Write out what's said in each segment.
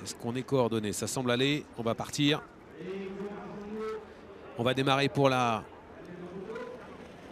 Est-ce qu'on est coordonné? Ça semble aller. On va partir. On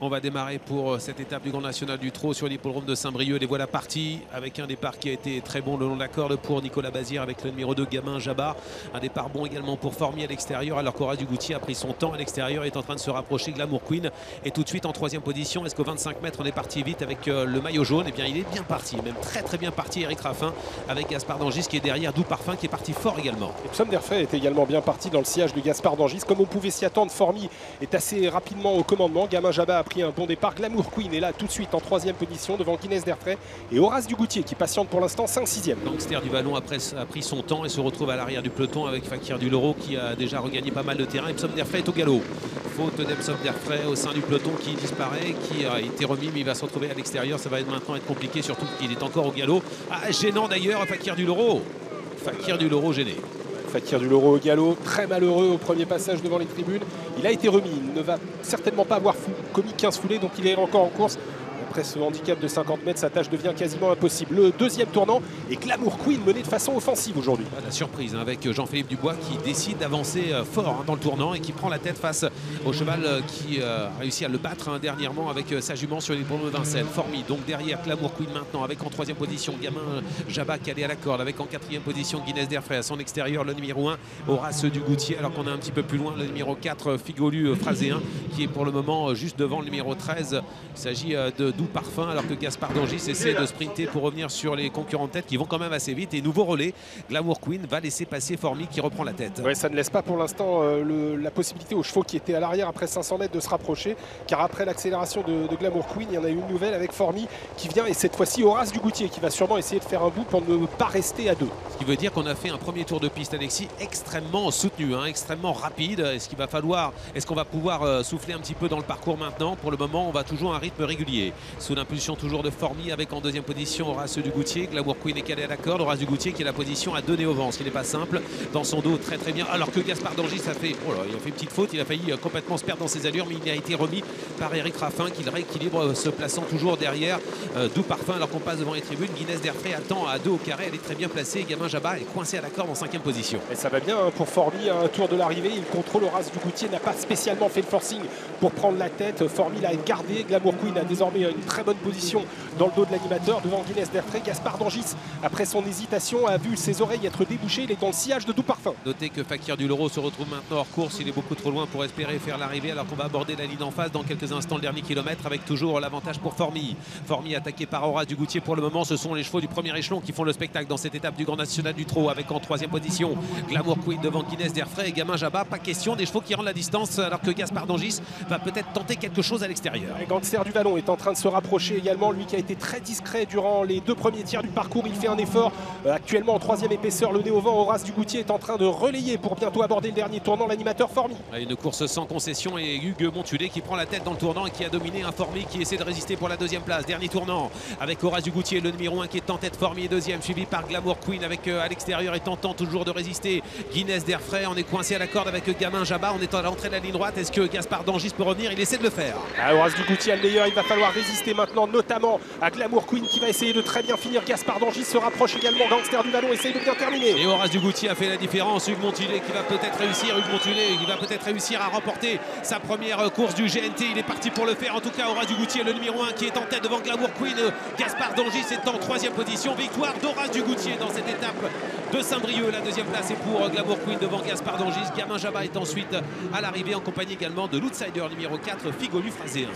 va démarrer pour cette étape du Grand National du Trot sur l'hippodrome de Saint-Brieuc. Les voilà partis avec un départ qui a été très bon le long de la corde pour Nicolas Bazir avec le numéro 2 Gamin Jabba. Un départ bon également pour Formy à l'extérieur, alors qu'Horace Dugoutier a pris son temps à l'extérieur, est en train de se rapprocher. Glamour Queen est tout de suite en troisième position. Est-ce qu'au 25 mètres on est parti vite avec le maillot jaune? Eh bien il est bien parti, même très bien parti. Eric Raffin avec Gaspard d'Angis qui est derrière, Doux Parfum qui est parti fort également. Epsom d'Airfray est également bien parti dans le sillage de Gaspard d'Angis. Comme on pouvait s'y attendre, Formy est assez rapidement au commandement. Gamin Jabba a pris un bon départ. Glamour Queen est là tout de suite en troisième position devant Guinness d'Airfray et Horace Dugoutier qui patiente pour l'instant 5-6e. Gangster du Vallon a pris son temps et se retrouve à l'arrière du peloton avec Fakir du Loro qui a déjà regagné pas mal de terrain. Epsom d'Airfray est au galop. Faute d'Epsom d'Airfray au sein du peloton qui disparaît, qui a été remis mais il va se retrouver à l'extérieur. Ça va maintenant être compliqué, surtout qu'il est encore au galop. Ah, gênant d'ailleurs, Fakir du Loro. Fakir du Loro gêné. Fakir du Loro au galop, très malheureux au premier passage devant les tribunes. Il a été remis, il ne va certainement pas avoir commis 15 foulées, donc il est encore en course. Après ce handicap de 50 mètres, sa tâche devient quasiment impossible. Le deuxième tournant et Glamour Queen mené de façon offensive aujourd'hui. La surprise avec Jean-Philippe Dubois qui décide d'avancer fort dans le tournant et qui prend la tête face au cheval qui a réussi à le battre dernièrement avec sa jument sur l'hippodrome de Vincennes. Formy donc derrière Glamour Queen maintenant avec en troisième position Gamin Jabba calé à la corde, avec en quatrième position Guinness d'Airfray à son extérieur le numéro 1 Horace Dugoutier, alors qu'on a un petit peu plus loin le numéro 4 Figolu Phraséen qui est pour le moment juste devant le numéro 13. Il s'agit de Doux Parfum, alors que Gaspard d'Angis essaie de sprinter pour revenir sur les concurrents de tête qui vont quand même assez vite. Et nouveau relais, Glamour Queen va laisser passer Formy qui reprend la tête. Ouais, ça ne laisse pas pour l'instant la possibilité aux chevaux qui étaient à l'arrière après 500 mètres de se rapprocher, car après l'accélération de Glamour Queen, il y en a une nouvelle avec Formy qui vient, et cette fois-ci Horace Dugoutier qui va sûrement essayer de faire un bout pour ne pas rester à 2. Ce qui veut dire qu'on a fait un premier tour de piste, Alexis, extrêmement soutenu, extrêmement rapide. Est-ce qu'on va pouvoir souffler un petit peu dans le parcours maintenant? Pour le moment, on va toujours à un rythme régulier. Sous l'impulsion toujours de Formy avec en deuxième position Horace Dugoutier. Glamour Queen est calé à la corde. Horace Dugoutier qui est la position à donner au vent, ce qui n'est pas simple. Dans son dos très bien. Alors que Gaspard d'Angis il a fait une petite faute. Il a failli complètement se perdre dans ses allures, mais il a été remis par Eric Raffin qui le rééquilibre, se plaçant toujours derrière Doux Parfum alors qu'on passe devant les tribunes. Guinness d'Airfray attend à 2 au carré. Elle est très bien placée. Gamin Jabba est coincé à la corde en 5e position. Et ça va bien pour Formy à un tour de l'arrivée. Il contrôle. Horace Dugoutier n'a pas spécialement fait le forcing pour prendre la tête. Formy l'a gardé. Glamour Queen a désormais une très bonne position dans le dos de l'animateur devant Guinness d'Airfray. Gaspard d'Angis, après son hésitation, a vu ses oreilles être débouchées. Il est dans le sillage de Doux Parfum. Notez que Fakir du Loro se retrouve maintenant hors course. Il est beaucoup trop loin pour espérer faire l'arrivée, alors qu'on va aborder la ligne en face dans quelques instants, le dernier kilomètre, avec toujours l'avantage pour Formy. Formy attaqué par Horace Dugoutier. Pour le moment, ce sont les chevaux du premier échelon qui font le spectacle dans cette étape du Grand National du Trot, avec en 3e position Glamour Queen devant Guinness d'Airfray et Gamin Jabba. Pas question, des chevaux qui rendent la distance, alors que Gaspard d'Angis va peut-être tenter quelque chose à l'extérieur. Gangster du Vallon est en train de se rapprocher également, lui qui a été très discret durant les 2 premiers tiers du parcours. Il fait un effort actuellement en 3e épaisseur, le nez au vent. Horace Dugoutier est en train de relayer pour bientôt aborder le dernier tournant, l'animateur Formy. Une course sans concession et Hugues Montulé qui prend la tête dans le tournant et qui a dominé un Formy qui essaie de résister pour la 2e place. Dernier tournant avec Horace Dugoutier, le numéro 1 qui est en tête. Formy est 2e, suivi par Glamour Queen avec à l'extérieur et tentant toujours de résister Guinness d'Airfray. On est coincé à la corde avec Gamin Jabba. On est à l'entrée de la ligne droite. Est-ce que Gaspard d'Angis peut revenir? Il essaie de le faire. Horace Dugoutier a le meilleur. Il va falloir résister maintenant, notamment à Glamour Queen qui va essayer de très bien finir. Gaspard d'Angis se rapproche également. Gangster du Vallon essaye de bien terminer. Et Horace Dugoutier a fait la différence. Hugues Montulé qui va peut-être réussir. Hugues Montulé qui va peut-être réussir à remporter sa première course du GNT. Il est parti pour le faire. En tout cas, Horace Dugoutier, le numéro 1 qui est en tête devant Glamour Queen. Gaspard d'Angis est en 3e position. Victoire d'Horace Dugoutier dans cette étape de Saint-Brieuc. La 2e place est pour Glamour Queen devant Gaspard d'Angis. Gamin Jabba est ensuite à l'arrivée en compagnie également de l'outsider numéro 4 Figolu Phraséen.